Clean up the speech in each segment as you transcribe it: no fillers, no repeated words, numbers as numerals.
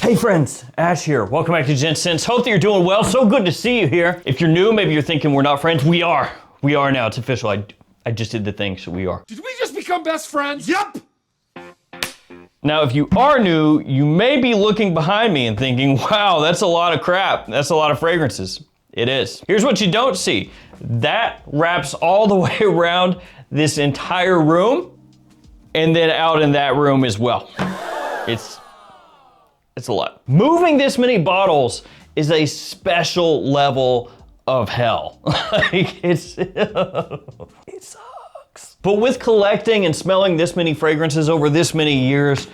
Hey friends, Ash here. Welcome back to Gents. Hope that you're doing well. So good to see you here. If you're new, maybe you're thinking we're not friends. We are. We are now. It's official. I just did the thing, so we are. Did we just become best friends? Yup! Now, if you are new, you may be looking behind me and thinking, wow, that's a lot of crap. That's a lot of fragrances. It is. Here's what you don't see. That wraps all the way around this entire room and then out in that room as well. It's a lot. Moving this many bottles is a special level of hell. It sucks. But with collecting and smelling this many fragrances over this many years,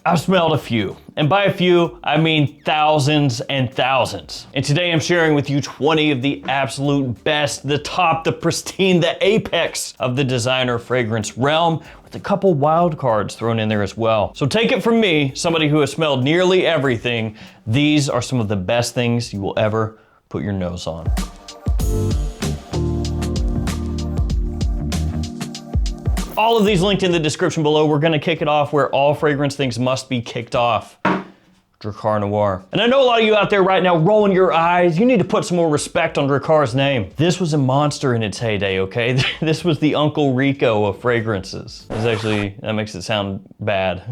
I've smelled a few. And by a few, I mean thousands and thousands. And today I'm sharing with you 20 of the absolute best, the top, the pristine, the apex of the designer fragrance realm, with a couple wild cards thrown in there as well. So take it from me, somebody who has smelled nearly everything, these are some of the best things you will ever put your nose on. All of these linked in the description below. We're gonna kick it off where all fragrance things must be kicked off. Drakkar Noir. And I know a lot of you out there right now rolling your eyes. You need to put some more respect on Drakkar's name. This was a monster in its heyday, okay? This was the Uncle Rico of fragrances. That makes it sound bad.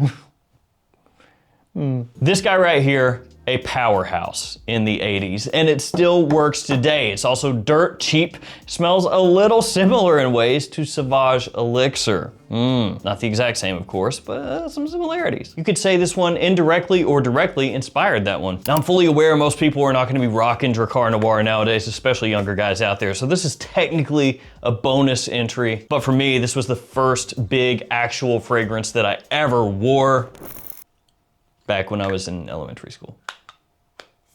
This guy right here, a powerhouse in the 80s, and it still works today. It's also dirt cheap, smells a little similar in ways to Sauvage Elixir. Not the exact same, of course, but some similarities. You could say this one indirectly or directly inspired that one. Now, I'm fully aware most people are not gonna be rocking Drakkar Noir nowadays, especially younger guys out there, so this is technically a bonus entry, but for me, this was the first big actual fragrance that I ever wore back when I was in elementary school.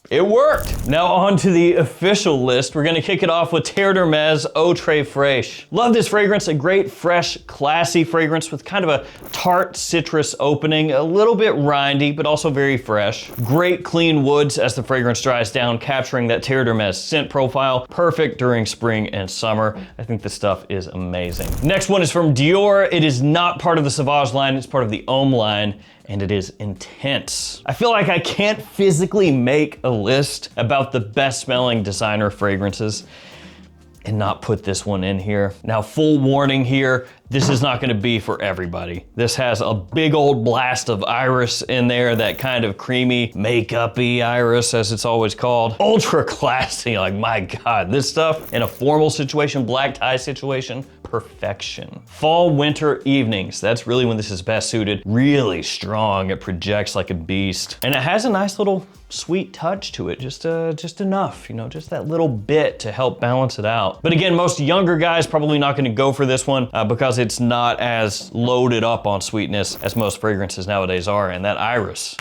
It worked. Now on to the official list. We're gonna kick it off with Terre d'Hermès Eau Très Fraîche. Love this fragrance, a great, fresh, classy fragrance with kind of a tart citrus opening, a little bit rindy, but also very fresh. Great clean woods as the fragrance dries down, capturing that Terre d'Hermès scent profile. Perfect during spring and summer. I think this stuff is amazing. Next one is from Dior. It is not part of the Sauvage line, it's part of the Homme line, and it is intense. I feel like I can't physically make a list about the best smelling designer fragrances and not put this one in here. Now, full warning here, this is not gonna be for everybody. This has a big old blast of iris in there, that kind of creamy, makeup-y iris, as it's always called. Ultra classy, like my God, this stuff in a formal situation, black tie situation, perfection. Fall, winter evenings, that's really when this is best suited. Really strong, it projects like a beast. And it has a nice little sweet touch to it, just enough, you know, just that little bit to help balance it out. But again, most younger guys probably not gonna go for this one because it's not as loaded up on sweetness as most fragrances nowadays are, and that iris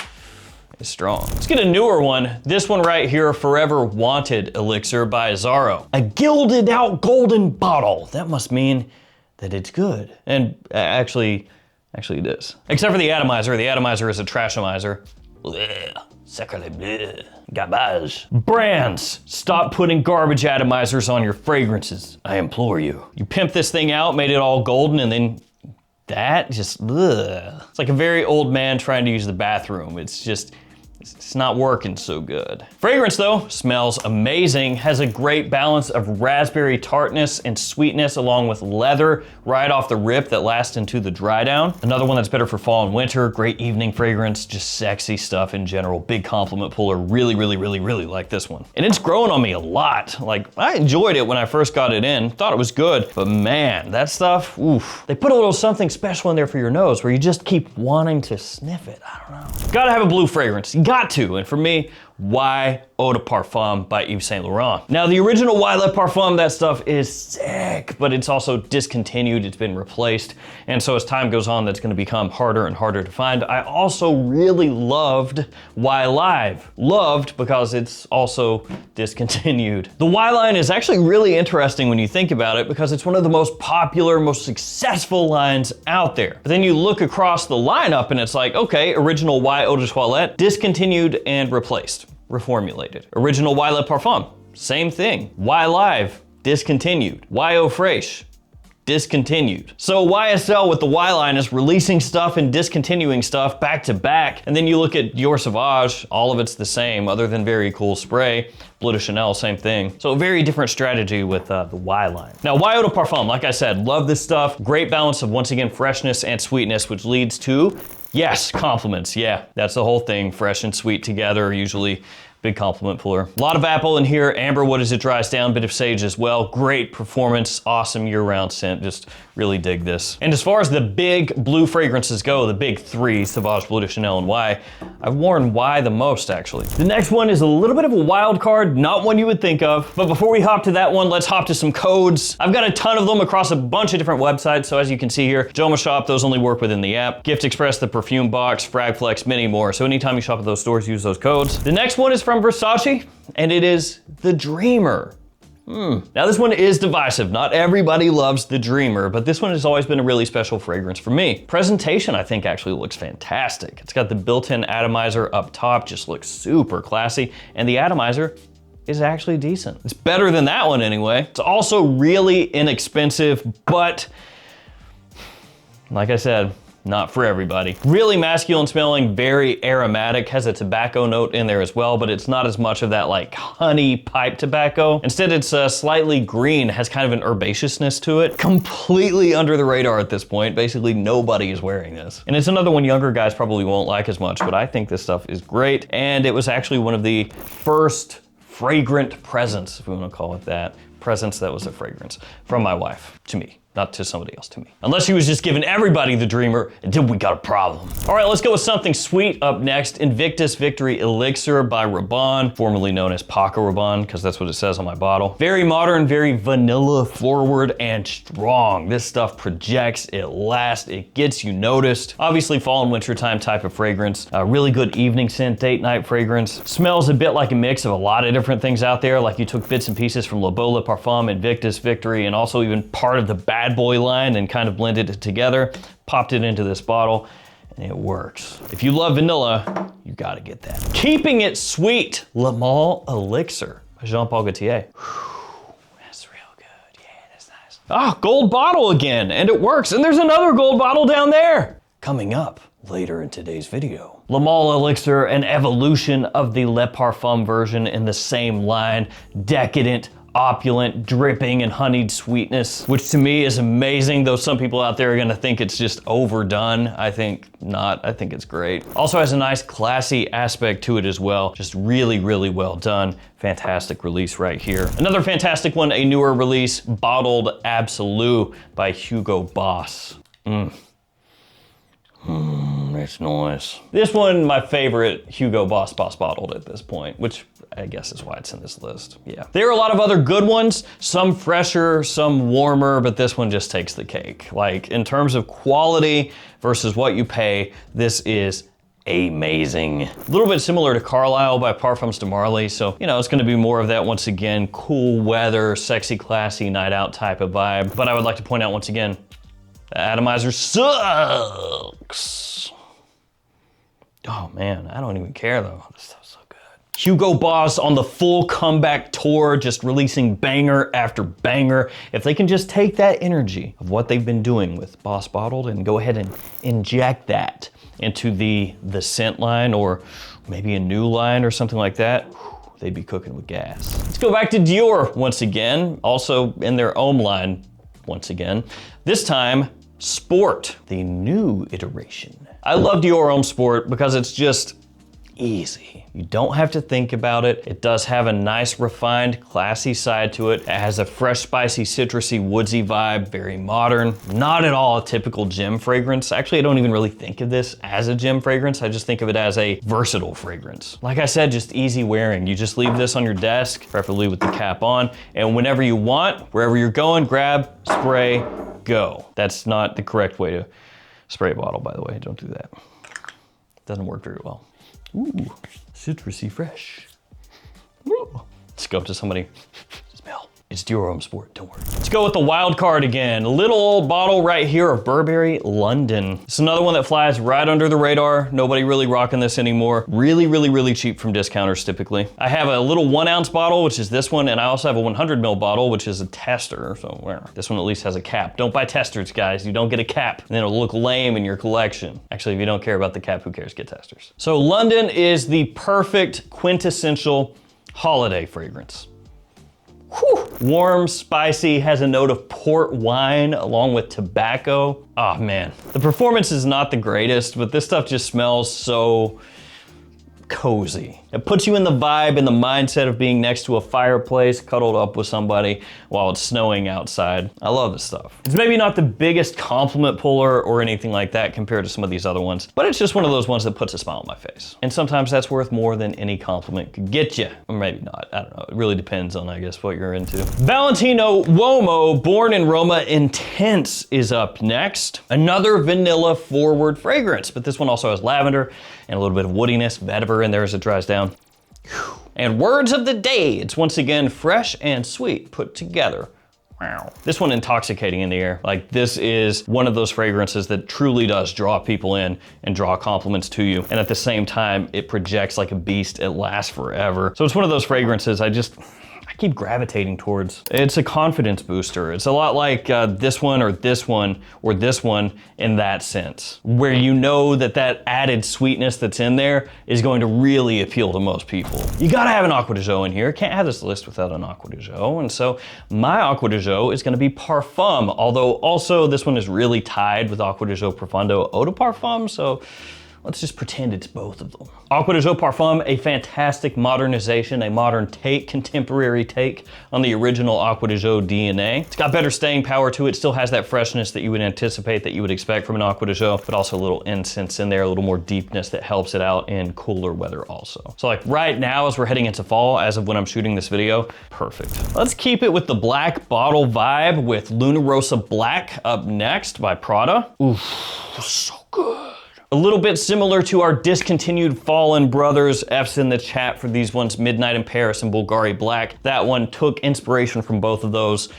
is strong. Let's get a newer one. This one right here, Forever Wanted Elixir by Azzaro. A gilded out golden bottle. That must mean that it's good. And actually it is. Except for the atomizer. The atomizer is a trashamizer. Blech. Sacre bleu. Garbage. Brands, stop putting garbage atomizers on your fragrances. I implore you. You pimp this thing out, made it all golden, and then that just, ugh. It's like a very old man trying to use the bathroom. It's not working so good. Fragrance though, smells amazing, has a great balance of raspberry tartness and sweetness along with leather right off the rip that lasts into the dry down. Another one that's better for fall and winter, great evening fragrance, just sexy stuff in general. Big compliment puller, really like this one. And it's grown on me a lot. Like, I enjoyed it when I first got it in, thought it was good, but man, that stuff, oof. They put a little something special in there for your nose where you just keep wanting to sniff it, I don't know. Gotta have a blue fragrance, you got to, and for me, Why Eau de Parfum by Yves Saint Laurent. Now the original Why Le Parfum, that stuff is sick, but it's also discontinued, it's been replaced, and so as time goes on, that's gonna become harder and harder to find. I also really loved Why Live. Loved because it's also discontinued. The Why line is actually really interesting when you think about it because it's one of the most popular, most successful lines out there. But then you look across the lineup and it's like, okay, original Why Eau de Toilette, discontinued and replaced. Reformulated. Original Why Le Parfum, same thing. Why Live, discontinued. Why Eau Fraiche, discontinued. So YSL with the Y line is releasing stuff and discontinuing stuff back to back. And then you look at Dior Sauvage, all of it's the same other than very cool spray. Bleu de Chanel, same thing. So a very different strategy with the Y line. Now, Y Eau de Parfum, like I said, love this stuff. Great balance of, once again, freshness and sweetness, which leads to, yes, compliments. Yeah, that's the whole thing. Fresh and sweet together are usually big compliment puller. A lot of apple in here, amberwood as it dries down, bit of sage as well. Great performance, awesome year-round scent. Just really dig this. And as far as the big blue fragrances go, the big three, Sauvage, Bleu de Chanel, and Y, I've worn Y the most, actually. The next one is a little bit of a wild card, not one you would think of. But before we hop to that one, let's hop to some codes. I've got a ton of them across a bunch of different websites. So as you can see here, JOMASHOP, those only work within the app. Gift Express, the perfume box, Fragflex, many more. So anytime you shop at those stores, use those codes. The next one is from Versace, and it is the Dreamer. Now this one is divisive. Not everybody loves the Dreamer, but this one has always been a really special fragrance for me. Presentation, I think, actually looks fantastic. It's got the built-in atomizer up top, just looks super classy, and the atomizer is actually decent. It's better than that one anyway. It's also really inexpensive, but like I said, not for everybody. Really masculine smelling, very aromatic, has a tobacco note in there as well, but it's not as much of that like honey pipe tobacco. Instead, it's slightly green, has kind of an herbaceousness to it. Completely under the radar at this point. Basically, nobody is wearing this. And it's another one younger guys probably won't like as much, but I think this stuff is great. And it was actually one of the first fragrant presents, if we want to call it that. Presents that was a fragrance from my wife to me. Not to somebody else, to me. Unless she was just giving everybody the Dreamer, and then we got a problem. All right, let's go with something sweet up next. Invictus Victory Elixir by Rabanne, formerly known as Paco Rabanne, because that's what it says on my bottle. Very modern, very vanilla forward and strong. This stuff projects, it lasts, it gets you noticed. Obviously fall and wintertime type of fragrance. A really good evening scent, date night fragrance. Smells a bit like a mix of a lot of different things out there, like you took bits and pieces from Le Beau Le Parfum, Invictus Victory, and also even part of the Bad Boy line and kind of blended it together, popped it into this bottle, and it works. If you love vanilla, you gotta get that. Keeping it sweet, Le Male Elixir by Jean-Paul Gaultier. That's real good, yeah, that's nice. Ah, gold bottle again, and it works, and there's another gold bottle down there. Coming up later in today's video. Le Male Elixir, an evolution of the Le Parfum version in the same line, decadent, opulent, dripping in honeyed sweetness, which to me is amazing, though some people out there are gonna think it's just overdone. I think not, I think it's great. Also has a nice classy aspect to it as well. Just really, really well done. Fantastic release right here. Another fantastic one, a newer release, Bottled Absolute by Hugo Boss. That's nice. This one, my favorite Hugo Boss bottled at this point, which I guess is why it's in this list. Yeah. There are a lot of other good ones, some fresher, some warmer, but this one just takes the cake. Like in terms of quality versus what you pay, this is amazing. A little bit similar to Carlisle by Parfums de Marly, so you know it's gonna be more of that, once again, cool weather, sexy, classy, night out type of vibe. But I would like to point out once again, the atomizer sucks. Oh man, I don't even care though. This stuff's so good. Hugo Boss on the full comeback tour, just releasing banger after banger. If they can just take that energy of what they've been doing with Boss Bottled and go ahead and inject that into the scent line, or maybe a new line or something like that, they'd be cooking with gas. Let's go back to Dior once again, also in their Homme line once again. This time, Sport, the new iteration. I love Dior Homme Sport because it's just easy. You don't have to think about it. It does have a nice, refined, classy side to it. It has a fresh, spicy, citrusy, woodsy vibe, very modern. Not at all a typical gym fragrance. Actually, I don't even really think of this as a gym fragrance. I just think of it as a versatile fragrance. Like I said, just easy wearing. You just leave this on your desk, preferably with the cap on, and whenever you want, wherever you're going, grab, spray, go. That's not the correct way to spray a bottle, by the way. Don't do that. It doesn't work very well. Ooh, citrusy fresh. Ooh. Let's go up to somebody. Smell. It's your own sport, don't worry. Let's go with the wild card again. A little old bottle right here of Burberry London. It's another one that flies right under the radar. Nobody really rocking this anymore. Really, really, really cheap from discounters typically. I have a little 1 ounce bottle, which is this one, and I also have a 100 ml bottle, which is a tester. So this one at least has a cap. Don't buy testers, guys. You don't get a cap, and then it'll look lame in your collection. Actually, if you don't care about the cap, who cares? Get testers. So London is the perfect quintessential holiday fragrance. Whew. Warm, spicy, has a note of port wine along with tobacco. Oh man, the performance is not the greatest, but this stuff just smells so cozy. It puts you in the vibe and the mindset of being next to a fireplace, cuddled up with somebody while it's snowing outside. I love this stuff. It's maybe not the biggest compliment puller or anything like that compared to some of these other ones, but it's just one of those ones that puts a smile on my face. And sometimes that's worth more than any compliment could get you. Or maybe not, I don't know. It really depends on, I guess, what you're into. Valentino Uomo, Born in Roma Intense is up next. Another vanilla forward fragrance, but this one also has lavender and a little bit of woodiness, vetiver in there as it dries down. And words of the day, it's once again fresh and sweet put together. Wow. This one intoxicating in the air. Like this is one of those fragrances that truly does draw people in and draw compliments to you. And at the same time, it projects like a beast. It lasts forever. So it's one of those fragrances I keep gravitating towards. It's a confidence booster. It's a lot like this one or this one or this one in that sense, where you know that that added sweetness that's in there is going to really appeal to most people. You gotta have an Acqua di Gio in here. Can't have this list without an Acqua di Gio. And so my Acqua di Gio is gonna be Parfum, although also this one is really tied with Acqua di Gio Profondo Eau de Parfum, so let's just pretend it's both of them. Acqua di Gio Parfum, a fantastic modernization, a modern take, contemporary take on the original Acqua di Gio DNA. It's got better staying power to it, still has that freshness that you would anticipate, that you would expect from an Acqua di Gio, but also a little incense in there, a little more deepness that helps it out in cooler weather also. So like right now, as we're heading into fall, as of when I'm shooting this video, perfect. Let's keep it with the black bottle vibe with Luna Rossa Black up next by Prada. Oof, so good. A little bit similar to our discontinued Fallen Brothers. F's in the chat for these ones, Midnight in Paris and Bulgari Black. That one took inspiration from both of those.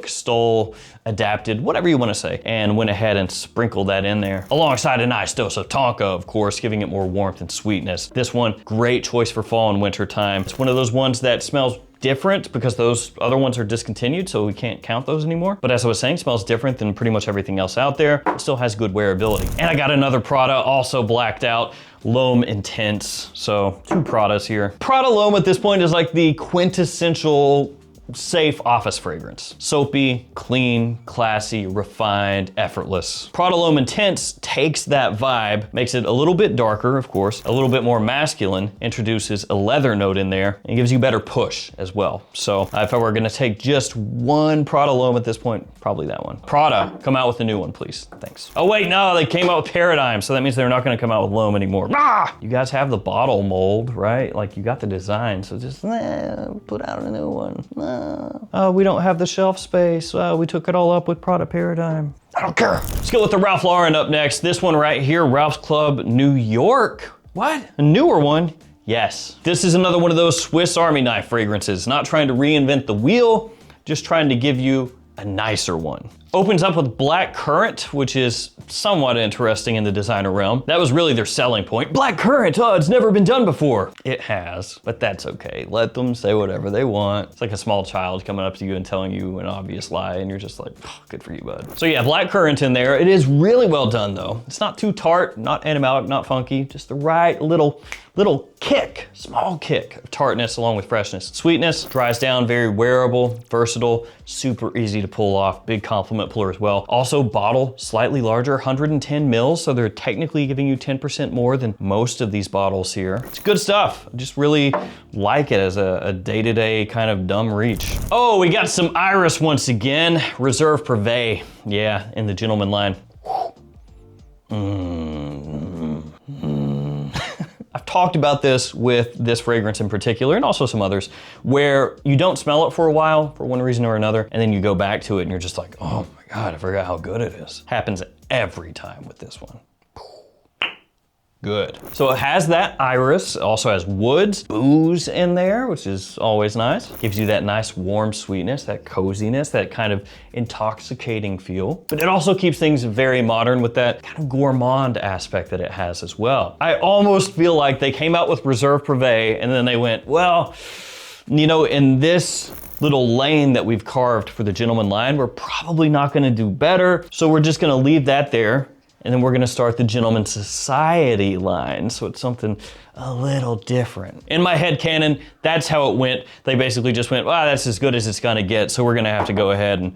Stole, adapted, whatever you want to say, and went ahead and sprinkled that in there. Alongside a nice dose of tonka, of course, giving it more warmth and sweetness. This one, great choice for fall and winter time. It's one of those ones that smells different because those other ones are discontinued, so we can't count those anymore. But as I was saying, smells different than pretty much everything else out there. It still has good wearability. And I got another Prada, also blacked out, L'Homme Intense. So 2 Pradas here. Prada L'Homme at this point is like the quintessential safe office fragrance. Soapy, clean, classy, refined, effortless. Prada L'Homme Intense takes that vibe, makes it a little bit darker, of course, a little bit more masculine, introduces a leather note in there, and gives you better push as well. So if I were gonna take just one Prada L'Homme at this point, probably that one. Prada, come out with a new one, please. Thanks. Oh wait, no, they came out with Paradigm, so that means they're not gonna come out with L'Homme anymore. Ah! You guys have the bottle mold, right? Like you got the design, so just put out a new one. We don't have the shelf space. We took it all up with Prada Paradigm. I don't care. Let's go with the Ralph Lauren up next. This one right here, Ralph's Club New York. What? A newer one? Yes. This is another one of those Swiss Army knife fragrances. Not trying to reinvent the wheel, just trying to give you a nicer one. Opens up with black currant, which is somewhat interesting in the designer realm. That was really their selling point. Black currant, oh, it's never been done before. It has, but that's okay. Let them say whatever they want. It's like a small child coming up to you and telling you an obvious lie, and you're just like, oh, good for you, bud. So yeah, black currant in there. It is really well done though. It's not too tart, not animalic, not funky, just the right little kick, small kick of tartness along with freshness. Sweetness, dries down, very wearable, versatile, super easy to pull off, big compliment puller as well. Also bottle, slightly larger, 110 mils, so they're technically giving you 10% more than most of these bottles here. It's good stuff. I just really like it as a day-to-day kind of dumb reach. Oh, we got some Iris once again, Reserve Privé. Yeah, in the gentleman line. I've talked about this with this fragrance in particular, and also some others, where you don't smell it for a while for one reason or another, and then you go back to it and you're just like, oh my God, I forgot how good it is. Happens every time with this one. Good. So it has that iris, it also has woods, booze in there, which is always nice. Gives you that nice warm sweetness, that coziness, that kind of intoxicating feel. But it also keeps things very modern with that kind of gourmand aspect that it has as well. I almost feel like they came out with Reserve Privé and then they went, well, you know, in this little lane that we've carved for the gentleman line, we're probably not gonna do better. So we're just gonna leave that there. And then we're gonna start the Gentleman Society line. So it's something a little different. In my head canon, that's how it went. They basically just went, wow, that's as good as it's gonna get. So we're gonna have to go ahead and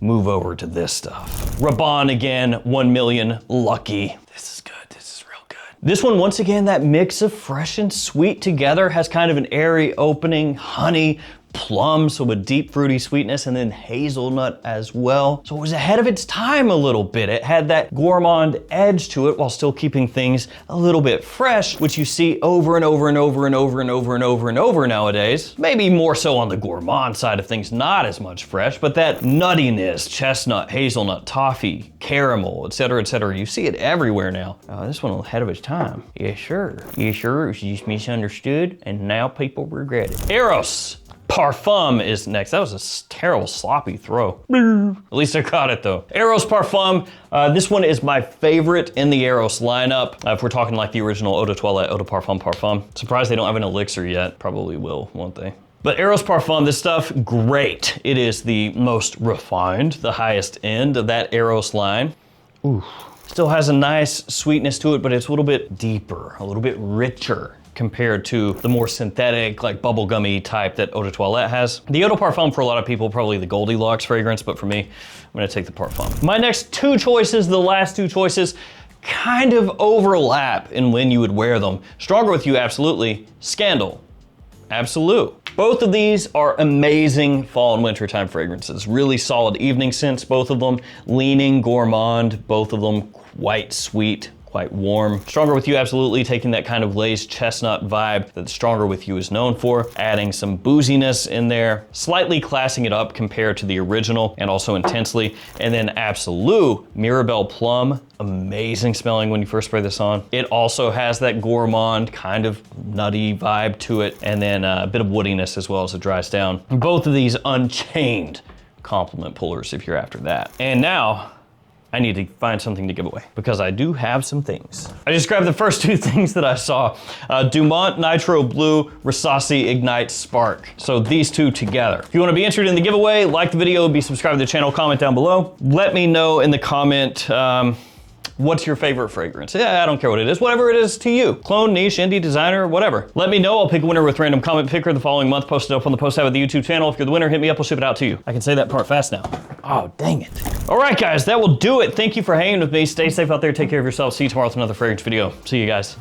move over to this stuff. Rabanne again, 1 million, lucky. This is good, this is real good. This one, once again, that mix of fresh and sweet together has kind of an airy opening, honey, plum, so a deep fruity sweetness, and then hazelnut as well. So it was ahead of its time a little bit. It had that gourmand edge to it while still keeping things a little bit fresh, which you see over and over and over and over and over and over and over nowadays. Maybe more so on the gourmand side of things, not as much fresh, but that nuttiness, chestnut, hazelnut, toffee, caramel, etc., etc. You see it everywhere now. This one ahead of its time. Yes, sir. Yes, sir. It was just misunderstood, and now people regret it. Eros Parfum is next. That was a terrible sloppy throw. At least I caught it though. Eros Parfum, this one is my favorite in the Eros lineup. If we're talking like the original Eau de Toilette, Eau de Parfum Parfum. Surprised they don't have an elixir yet. Probably will, won't they? But Eros Parfum, this stuff, great. It is the most refined, the highest end of that Eros line. Ooh. Still has a nice sweetness to it, but it's a little bit deeper, a little bit richer compared to the more synthetic, like bubblegummy type that Eau de Toilette has. The Eau de Parfum for a lot of people, probably the Goldilocks fragrance, but for me, I'm gonna take the Parfum. My next two choices, the last two choices, kind of overlap in when you would wear them. Stronger With You, absolutely. Scandal, absolute. Both of these are amazing fall and wintertime fragrances. Really solid evening scents, both of them. Leaning gourmand, both of them quite sweet, quite warm. Stronger With You, absolutely taking that kind of glazed chestnut vibe that Stronger With You is known for, adding some booziness in there, slightly classing it up compared to the original and also intensely. And then Absolute, Mirabelle Plum, amazing smelling when you first spray this on. It also has that gourmand kind of nutty vibe to it, and then a bit of woodiness as well as it dries down. Both of these unchained compliment pullers if you're after that. And now, I need to find something to give away because I do have some things. I just grabbed the first two things that I saw. Dumont Nitro Blue Risasi Ignite Spark. So these two together. If you want to be interested in the giveaway, like the video, be subscribed to the channel, comment down below. Let me know in the comment, what's your favorite fragrance? Yeah, I don't care what it is, whatever it is to you. Clone, niche, indie, designer, whatever. Let me know, I'll pick a winner with random comment picker the following month, post it up on the post tab of the YouTube channel. If you're the winner, hit me up, we'll ship it out to you. I can say that part fast now. Oh, dang it. All right, guys, that will do it. Thank you for hanging with me. Stay safe out there, take care of yourself. See you tomorrow with another fragrance video. See you guys.